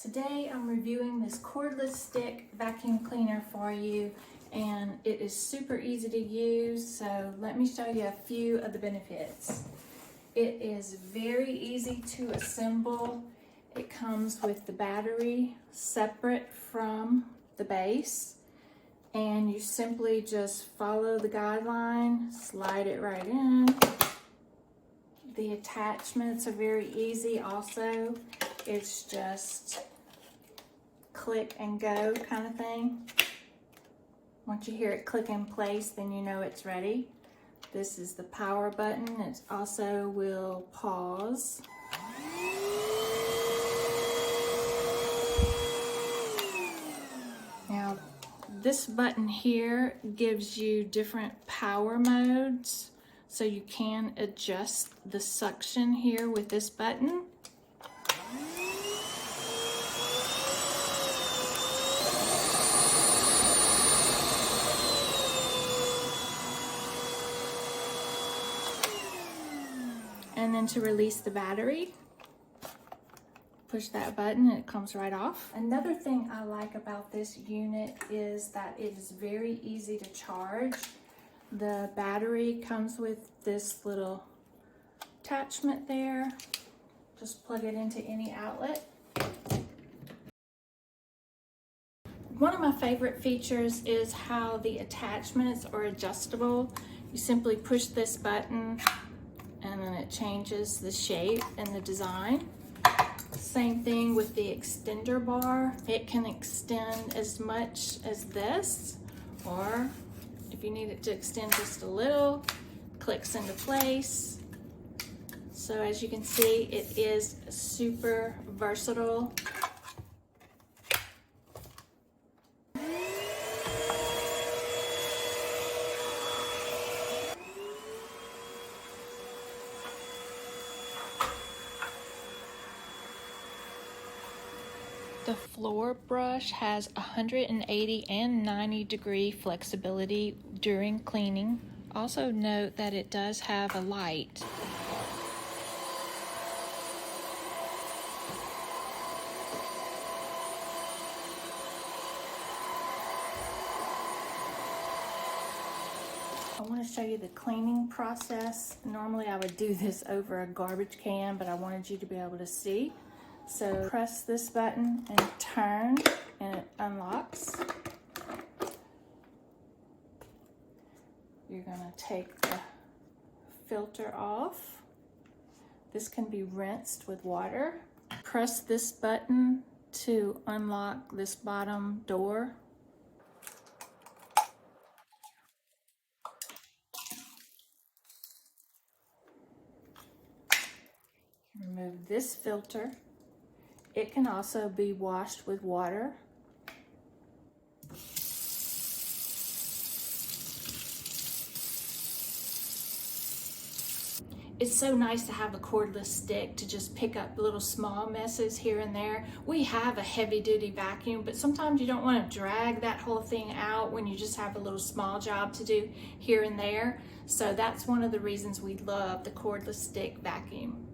Today I'm reviewing this cordless stick vacuum cleaner for you, and it is super easy to use, so let me show you a few of the benefits. It is very easy to assemble. It comes with the battery separate from the base, and you simply just follow the guideline, slide it right in. The attachments are very easy also. It's just click and go kind of thing. Once you hear it click in place, then you know it's ready. This is the power button. It also will pause. Now, this button here gives you different power modes, so you can adjust the suction here with this button. And then to release the battery, push that button and it comes right off. Another thing I like about this unit is that it is very easy to charge. The battery comes with this little attachment there. Just plug it into any outlet. One of my favorite features is how the attachments are adjustable. You simply push this button and then it changes the shape and the design. Same thing with the extender bar. It can extend as much as this, or if you need it to extend just a little, clicks into place. So as you can see, it is super versatile. The floor brush has 180 and 90 degree flexibility during cleaning. Also note that it does have a light. I want to show you the cleaning process. Normally I would do this over a garbage can, but I wanted you to be able to see. So press this button and turn, and it unlocks. You're going to take the filter off. This can be rinsed with water. Press this button to unlock this bottom door. Remove this filter. It can also be washed with water. It's so nice to have a cordless stick to just pick up little small messes here and there. We have a heavy-duty vacuum, but sometimes you don't want to drag that whole thing out when you just have a little small job to do here and there. So that's one of the reasons we love the cordless stick vacuum.